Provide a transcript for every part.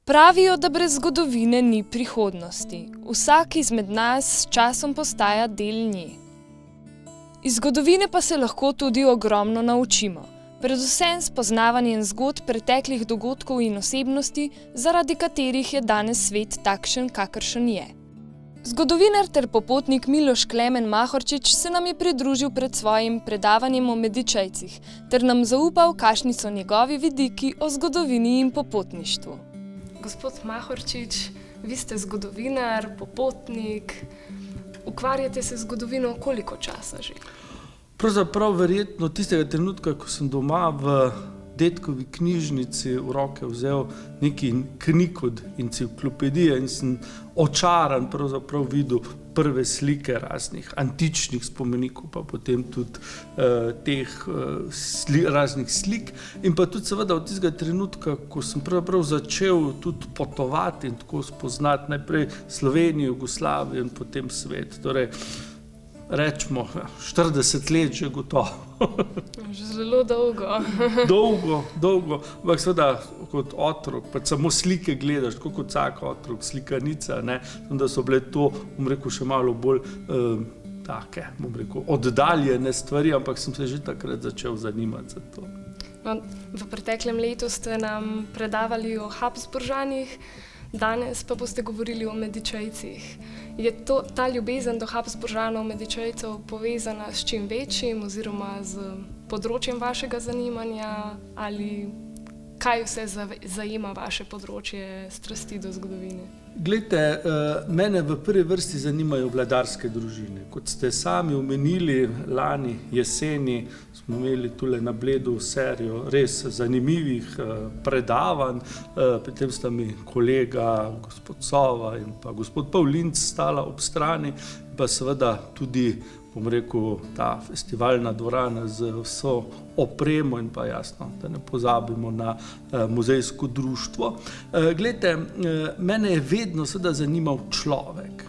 Pravijo, da brez zgodovine ni prihodnosti. Vsak izmed nas s časom postaja del nje. Iz zgodovine pa se lahko tudi ogromno naučimo. Predvsem s poznavanjem zgodb preteklih dogodkov in osebnosti, zaradi katerih je danes svet takšen, kakršen je. Zgodovinar ter popotnik Miloš Klemen Mahorčič se nam je pridružil pred svojim predavanjem o Medičejcih ter nam zaupal, kakšni so njegovi vidiki o zgodovini in popotništvu. Gospod Mahorčič, vi ste zgodovinar, popotnik. Ukvarjate se z zgodovino koliko časa že? Pravzaprav verjetno tistega trenutka, ko sem doma v dedkovi knjižnici v roke vzel nekaj knjig od enciklopedije in sem očaran pravzaprav videl prve slike raznih antičnih spomenikov, pa potem tudi raznih slik. In pa tudi seveda od tistega trenutka, ko sem pravzaprav začel tudi potovati in tako spoznati najprej Slovenijo, Jugoslavijo in potem svet. Torej, rečemo, 40 let že gotovo. Že zelo dolgo. Dolgo. Ampak seveda kot otrok, pa samo slike gledaš, tako kot vsak otrok, slikanica, ne, da so bile to, še malo bolj take, oddaljene stvari, ampak sem se že takrat začel zanimati za to. No, v preteklem letu ste nam predavali o Habsburžanih, danes pa boste govorili o Medičejcih. Je ta ljubezen do Habsburžanov, Medičejcev povezana s čim večjim oziroma z področjem vašega zanimanja ali kaj vse zajema vaše področje strasti do zgodovine? Glejte, mene v prvi vrsti zanimajo vladarske družine. Kot ste sami omenili, lani jeseni smo imeli tule na Bledu serijo res zanimivih predavanj. Pri tem sta mi kolega gospod Sova in pa gospod Pavlinc stala ob strani, pa seveda tudi ta festivalna dvorana z vso opremo in pa jasno, da ne pozabimo na muzejsko društvo. Glejte, mene je vedno seveda zanimal človek.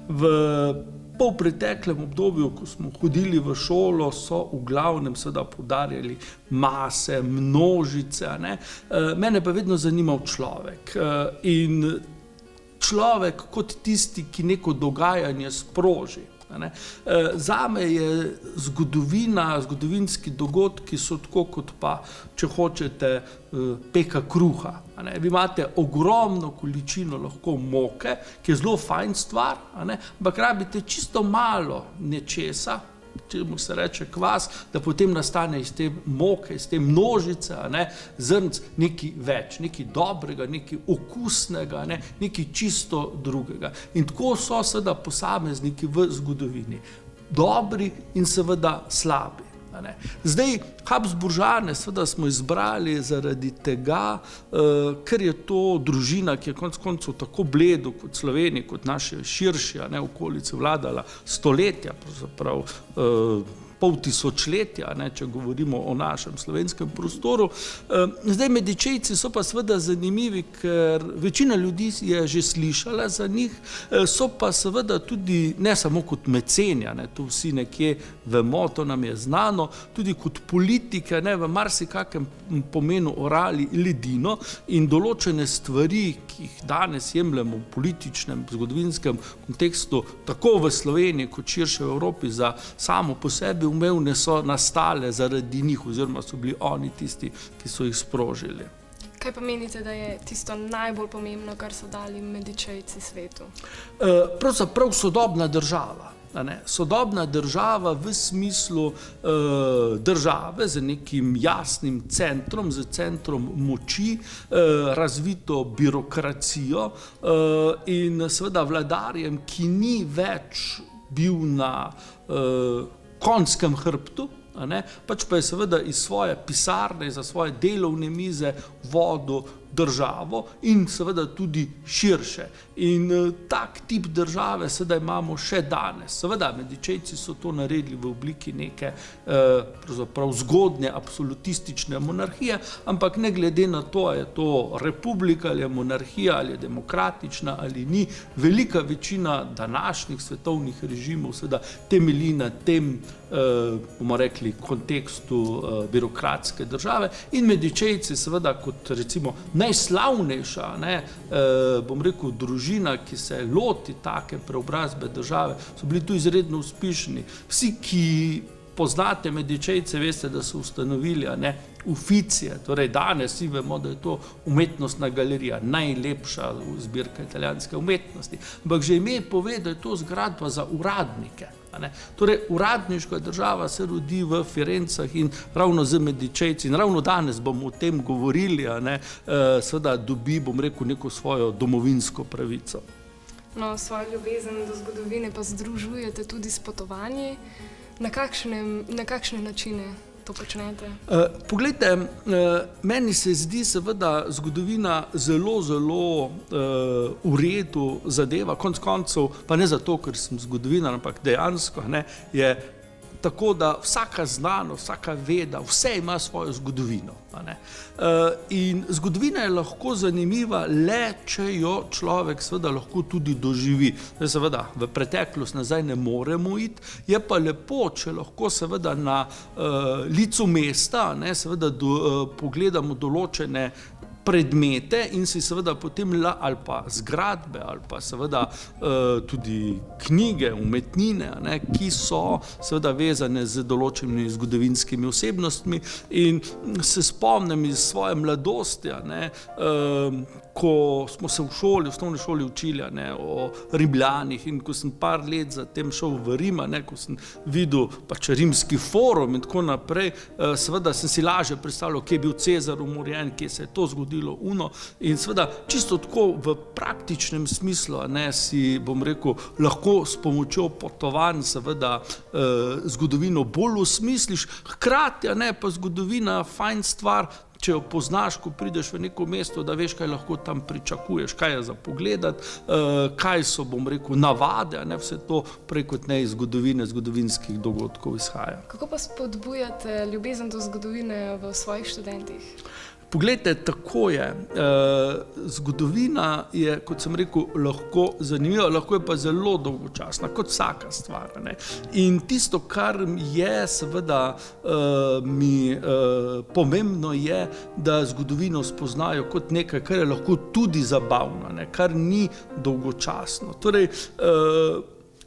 V polpreteklem obdobju, ko smo hodili v šolo, so v glavnem seveda poudarjali mase, množice. Mene pa vedno zanimal človek. In človek kot tisti, ki neko dogajanje sproži. Zame je zgodovina, zgodovinski dogodki so tako kot pa, če hočete, peka kruha. Vi imate ogromno količino lahko moke, ki je zelo fajn stvar, ampak rabite čisto malo nečesa, če mu se reče kvas, da potem nastane iz te moke, iz te množice, zrnc nekaj več, nekaj dobrega, nekaj okusnega, nekaj čisto drugega. In tako so seveda posamezniki v zgodovini. Dobri in seveda slabi. Zdaj, Habsburžane seveda smo izbrali zaradi tega, ker je to družina, ki je konec koncev tako Bledu kot Sloveniji, kot naše širše okolice vladala stoletja, pravzaprav pol tisočletja, če govorimo o našem slovenskem prostoru. Zdaj, Medičejci so pa seveda zanimivi, ker večina ljudi je že slišala za njih, so pa seveda tudi ne samo kot mecenja, to vsi nekje vemo, to nam je znano, tudi kot politike, v marsikakem pomenu orali ledino in določene stvari, ki jih danes jemljemo v političnem, zgodovinskem kontekstu, tako v Sloveniji kot širše v Evropi, za samo po sebi umevne so nastale zaradi njih, oziroma so bili oni tisti, ki so jih sprožili. Kaj pa menite, da je tisto najbolj pomembno, kar so dali Medičejci svetu? Pravzaprav sodobna država. Sodobna država v smislu države z nekim jasnim centrom, z centrom moči, razvito birokracijo in seveda vladarjem, ki ni več bil na konjskem hrbtu, pač pa je seveda iz svoje pisarne, za svoje delovne mize vodil državo in seveda tudi širše. In tak tip države sedaj imamo še danes. Seveda, Medičejci so to naredili v obliki neke pravzaprav zgodnje absolutistične monarhije, ampak ne glede na to, ali je to republika, ali je monarhija, ali je demokratična, ali ni, velika večina današnjih svetovnih režimov seveda temelji na tem, bomo rekli, kontekstu birokratske države in Medičejci seveda kot recimo najslavnejša, bom rekel, družina, ki se loti take preobrazbe države, so bili tu izredno uspešni. Vsi, ki poznate Medičejce, veste, da so ustanovili Uffizie, torej danes vsi vemo, da je to umetnostna galerija, najlepša zbirka italijanske umetnosti. Ampak že ime pove, da je to zgradba za uradnike. Torej, uradniška država se rodi v Firencah in ravno z Medičejci, in ravno danes bomo o tem govorili, seveda dobi, bom rekel, neko svojo domovinsko pravico. No, svojo ljubezen do zgodovine pa združujete tudi s potovanji. Na kakšne načine to počnete? Poglejte, meni se zdi seveda zgodovina zelo v redu zadeva, konec koncev, pa ne zato, ker sem zgodovinar, ampak dejansko je tako, da vsaka znanost, vsaka veda, vse ima svojo zgodovino. In zgodovina je lahko zanimiva le, če jo človek seveda lahko tudi doživi. Seveda v preteklost nazaj ne moremo iti, je pa lepo, če lahko seveda na licu mesta seveda pogledamo določene predmete in si seveda potem ali pa zgradbe ali pa seveda tudi knjige, umetnine, ki so seveda vezane z določenimi zgodovinskimi osebnostmi. In se spomnim iz svoje mladosti, ko smo se v osnovni šoli učili o Rimljanih in ko sem par let zatem šel v Rim, ko sem videl pač rimski forum in tako naprej, seveda sem si lažje predstavljal, kje je bil Cezar umorjen, kje se je to zgodilo, in seveda čisto tako v praktičnem smislu si, bom rekel, lahko s pomočjo potovanj seveda zgodovino bolj osmisliš, hkrati pa zgodovina fajn stvar, če jo poznaš, ko prideš v neko mesto, da veš, kaj lahko tam pričakuješ, kaj je za pogledati, kaj so, bom rekel, navade, vse to prej kot ne iz zgodovine, zgodovinskih dogodkov izhaja. Kako pa spodbujate ljubezen do zgodovine v svojih študentih? Poglejte, tako je. Zgodovina je, kot sem rekel, lahko zanimiva, lahko je pa zelo dolgočasna, kot vsaka stvar. In tisto, kar je seveda mi pomembno je, da zgodovino spoznajo kot nekaj, kar je lahko tudi zabavno, kar ni dolgočasno. Torej,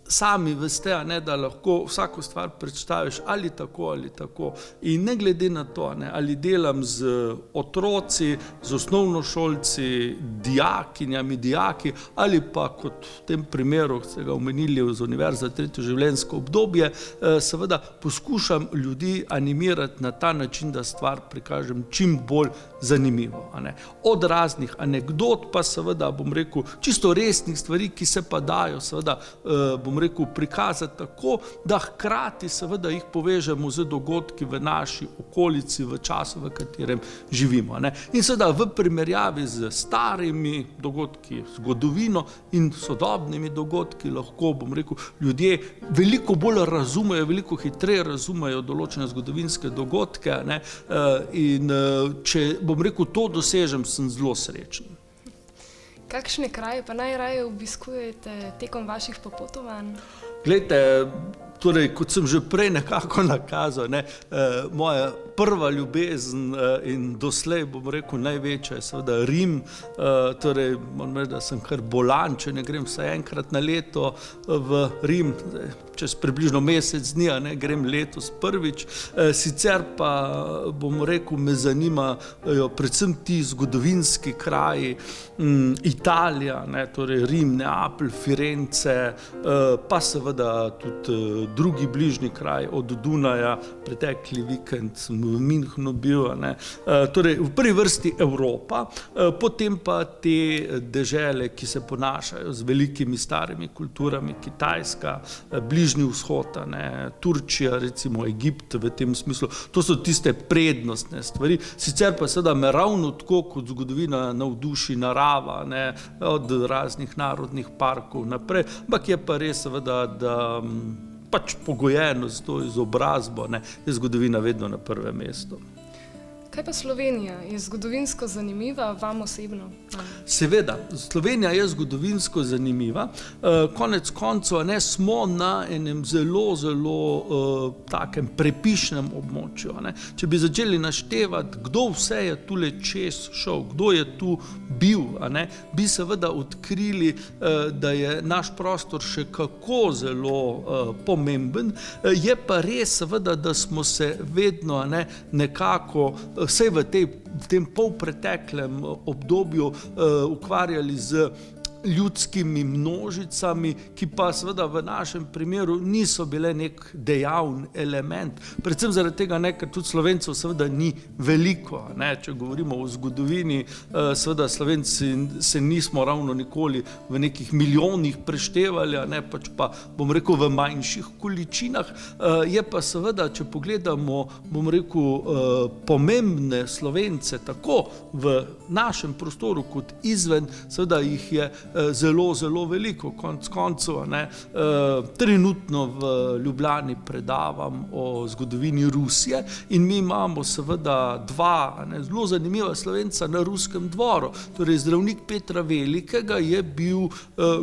sami veste, da lahko vsako stvar predstaviš ali tako ali tako. In ne glede na to, ali delam z otroci, z osnovnošolci, dijakinjami, dijaki, ali pa kot v tem primeru, ste ga omenili z Univerze tretje življenjsko obdobje, seveda poskušam ljudi animirati na ta način, da stvar prikažem čim bolj zanimivo. Od raznih anekdot pa seveda, bom rekel, čisto resnih stvari, ki se pa dajo seveda, bom rekel, prikazati tako, da hkrati seveda jih povežemo z dogodki v naši okolici, v času, v katerem živimo. In seveda v primerjavi z starimi dogodki, zgodovino in sodobnimi dogodki lahko, bom rekel, ljudje veliko bolj razumejo, veliko hitreje razumejo določene zgodovinske dogodke, in če, bom rekel, to dosežem, sem zelo srečen. Kakšne kraje pa najraje obiskujete tekom vaših popotovanj? Glejte, torej, kot sem že prej nekako nakazal, moja prva ljubezen in doslej, bom rekel, največja je seveda Rim. Torej, moram reči, da sem kar bolan, če ne grem vsaj enkrat na leto v Rim. Čez približno mesec dni, grem letos prvič. Sicer pa, bom rekel, me zanimajo predvsem ti zgodovinski kraji, Italija, torej Rim, Neapelj, Firence, pa seveda tudi drugi bližnji kraj od Dunaja. Pretekli vikend sem v Münchnu bil, torej v prvi vrsti Evropa, potem pa te dežele, ki se ponašajo z velikimi starimi kulturami, Kitajska, Bližnji vzhod, Turčija, recimo Egipt v tem smislu. To so tiste prednostne stvari. Sicer pa seveda me ravno tako kot zgodovina navduši narava, od raznih narodnih parkov naprej, ampak je pa res seveda, da pač pogojeno z to izobrazbo je zgodovina vedno na prvem mestu. Kaj Kaj pa Slovenija? Je zgodovinsko zanimiva vam osebno? Seveda, Slovenija je zgodovinsko zanimiva. Konec koncev smo na enem zelo takem prepišnem območju. Če bi začeli naštevati, kdo vse je tule čez šel, kdo je tu bil, bi seveda odkrili, da je naš prostor še kako zelo pomemben. Je pa res seveda, da smo se vedno nekako vsej v tem polpreteklem obdobju ukvarjali z ljudskimi množicami, ki pa seveda v našem primeru niso bile nek dejavn element. Predvsem zaradi tega, ker tudi Slovencev seveda ni veliko. Če govorimo o zgodovini, seveda Slovenci se nismo ravno nikoli v nekih milijonih preštevali, pač pa, bom rekel, v manjših količinah. Je pa seveda, če pogledamo, bom rekel, pomembne Slovence, tako v našem prostoru kot izven, seveda jih je zelo veliko. Konec koncev, trenutno v Ljubljani predavam o zgodovini Rusije in mi imamo seveda dva zelo zanimiva Slovenca na ruskem dvoru. Torej, zdravnik Petra Velikega je bil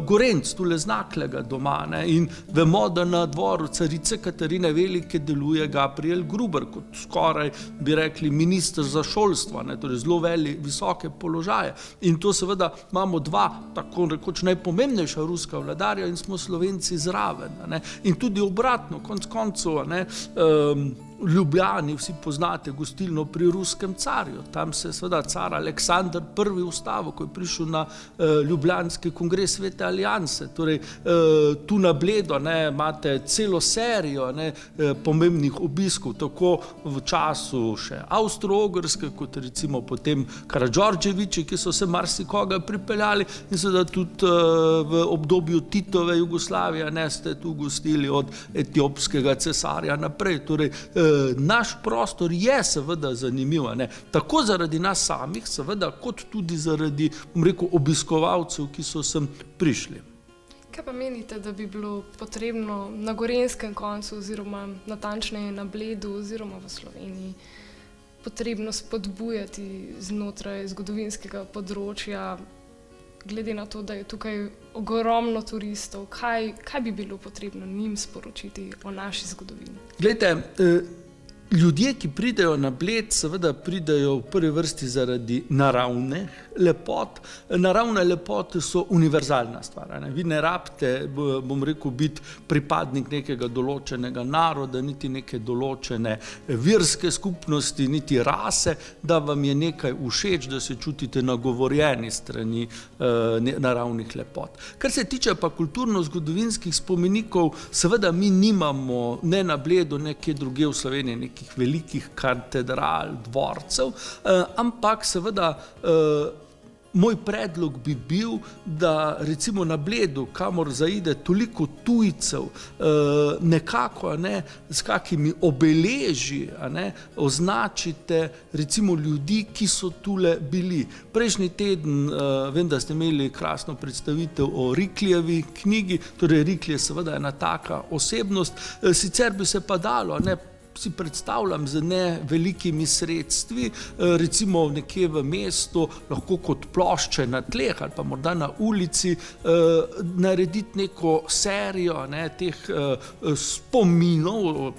Gorenc, tule z Naklega doma, in vemo, da na dvoru carice Katarine Velike deluje Gabriel Gruber, kot skoraj bi rekli minister za šolstvo, torej zelo visoke položaje. In to seveda imamo dva tako rekoč najpomembnejša ruska vladarja in smo Slovenci zraven. In tudi obratno, konec koncev, v Ljubljani vsi poznate gostilno pri ruskem carju. Tam se seveda car Aleksandar I ustavil, ko je prišel na Ljubljanski kongres Svete alianse. Torej, tu na Bledu imate celo serijo pomembnih obiskov, tako v času še Avstro-Ogrske, kot recimo potem Karadžordževiči, ki so se marsikoga pripeljali, in seveda tudi v obdobju Titove Jugoslavije ste tu gostili od etiopskega cesarja naprej. Torej, naš prostor je seveda zanimiv, tako zaradi nas samih, seveda, kot tudi zaradi, bom rekel, obiskovalcev, ki so sem prišli. Kaj pa menite, da bi bilo potrebno na Gorenjskem koncu oziroma natančneje na Bledu oziroma v Sloveniji potrebno spodbujati znotraj zgodovinskega področja, glede na to, da je tukaj ogromno turistov? Kaj bi bilo potrebno njim sporočiti o naši zgodovini? Glejte, ljudje, ki pridejo na Bled, seveda pridejo v prvi vrsti zaradi naravne lepot. Naravne lepote so univerzalna stvar. Vi ne rabite, bom rekel, biti pripadnik nekega določenega naroda, niti neke določene verske skupnosti, niti rase, da vam je nekaj všeč, da se čutite nagovorjeni strani naravnih lepot. Kar se tiče pa kulturno-zgodovinskih spomenikov, seveda mi nimamo ne na Bledu, ne kje drugje v Sloveniji nekih velikih katedral, dvorcev, ampak seveda moj predlog bi bil, da recimo na Bledu, kamor zaide toliko tujcev, nekako s kakimi obeleži označite recimo ljudi, ki so tule bili. Prejšnji teden vem, da ste imeli krasno predstavitev o Riklijevi knjigi, torej Riklij je seveda ena taka osebnost, sicer bi se pa dalo, si predstavljam z ne velikimi sredstvi, recimo nekje v mestu, lahko kot plošče na tleh ali pa morda na ulici, narediti neko serijo teh spominov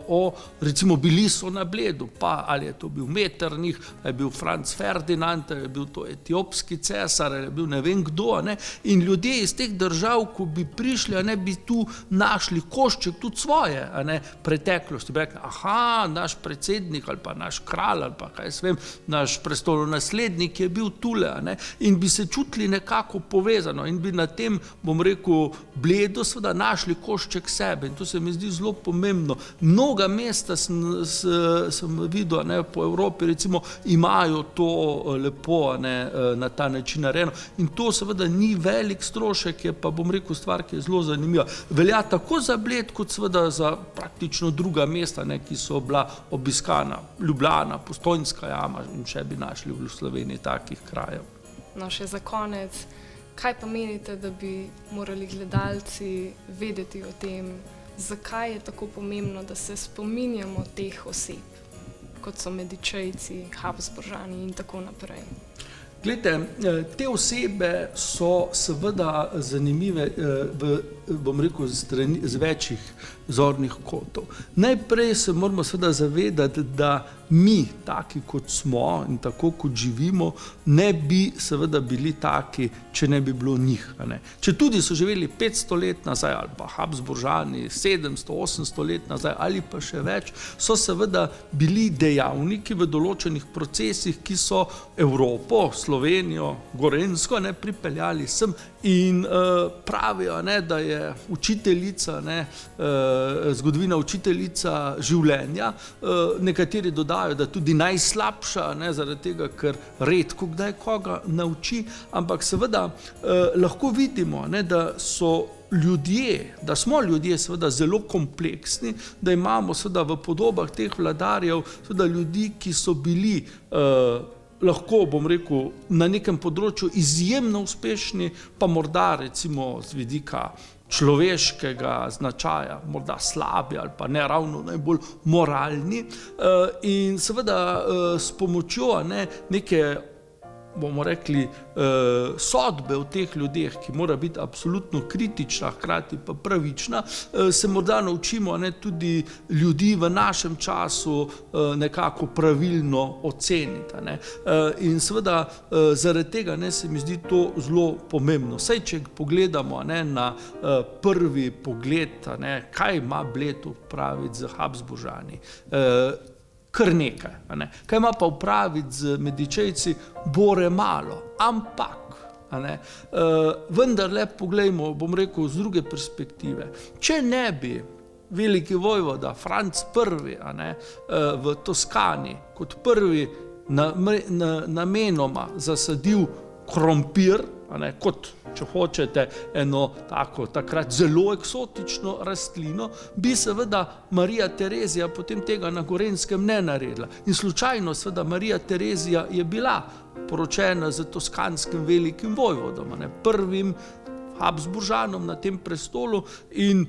o, recimo, bili so na Bledu, pa ali je to bil Metternich, ali je bil Franz Ferdinand, ali je bil to etiopski cesar, ali je bil ne vem kdo, in ljudje iz teh držav, ko bi prišli, bi tu našli košček tudi svoje preteklosti, bi rekli, aha, naš predsednik ali pa naš kralj ali pa kaj svem, naš prestolonaslednik je bil tule, in bi se čutili nekako povezano in bi na tem, bom rekel, Bledu seveda našli košček sebe in to se mi zdi zelo pomembno. Mnoga mesta sem videl po Evropi, recimo, imajo to lepo na ta način narejeno in to seveda ni velik strošek, je pa, bom rekel, stvar, ki je zelo zanimiva. Velja tako za Bled, kot seveda za praktično druga mesta, ki so bila obiskana, Ljubljana, Postojnska jama in še bi našli v Sloveniji takih krajev. No, še za konec, kaj pa menite, da bi morali gledalci vedeti o tem, zakaj je tako pomembno, da se spominjamo teh oseb, kot so Medičejci, Habsburžani in tako naprej. Glejte, te osebe so seveda zanimive bom rekel, z večjih zornih kotov. Najprej se moramo seveda zavedati, da mi, taki kot smo in tako kot živimo, ne bi seveda bili taki, če ne bi bilo njih. Če tudi so živeli 500 let nazaj ali pa Habsburžani 700, 800 let nazaj ali pa še več, so seveda bili dejavniki v določenih procesih, ki so Evropo, Slovenijo, Gorenjsko pripeljali sem in pravijo, da je učiteljica, zgodovina učiteljica življenja. Nekateri dodajo, da tudi najslabša, zaradi tega, ker redko kdaj koga nauči, ampak seveda lahko vidimo, da so ljudje, da smo ljudje seveda zelo kompleksni, da imamo seveda v podobah teh vladarjev seveda ljudi, ki so bili lahko, bom rekel, na nekem področju izjemno uspešni, pa morda recimo z vidika človeškega značaja, morda slabi ali pa ne ravno najbolj moralni, in seveda s pomočjo neke, bomo rekli, sodbe o teh ljudeh, ki mora biti absolutno kritična, hkrati pa pravična, se morda naučimo tudi ljudi v našem času nekako pravilno oceniti. In seveda zaradi tega se mi zdi to zelo pomembno. Saj, če pogledamo na prvi pogled, kaj ima Bled opraviti z Habsburžani, kar nekaj. Kaj ima pa opraviti z Medičejci? Bore malo, ampak vendarle poglejmo, bom rekel, z druge perspektive. Če ne bi veliki vojvoda Franc I v Toskani kot prvi namenoma zasadil krompir, kot, če hočete, eno tako takrat zelo eksotično rastlino, bi seveda Marija Terezija potem tega na Gorenjskem ne naredila. In slučajno seveda Marija Terezija je bila poročena z toskanskim velikim vojvodom, prvim Habsburžanom na tem prestolu, in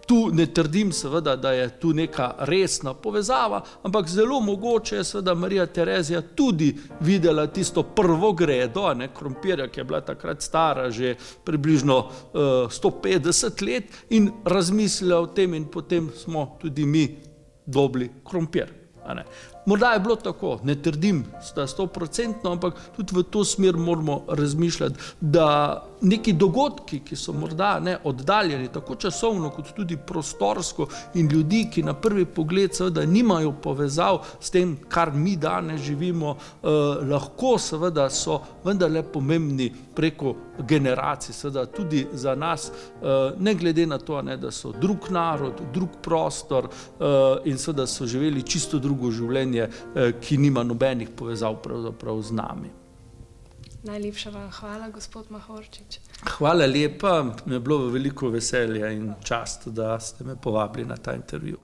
tu ne trdim seveda, da je tu neka resna povezava, ampak zelo mogoče je seveda Marija Terezija tudi videla tisto prvo gredo, krompirja, ki je bila takrat stara že približno 150 let, in razmislila o tem, in potem smo tudi mi dobili krompir. Morda je bilo tako, ne trdim, da 100%, ampak tudi v to smer moramo razmišljati, da neki dogodki, ki so morda oddaljeni, tako časovno kot tudi prostorsko, in ljudi, ki na prvi pogled seveda nimajo povezav s tem, kar mi danes živimo, lahko seveda so vendarle pomembni preko generacij, seveda tudi za nas, ne glede na to, da so drug narod, drug prostor, in seveda so živeli čisto drugo življenje, ki nima nobenih povezav pravzaprav z nami. Najlepša vam hvala, gospod Mahorčič. Hvala lepa, mi je bilo veliko veselja in čast, da ste me povabili na ta intervju.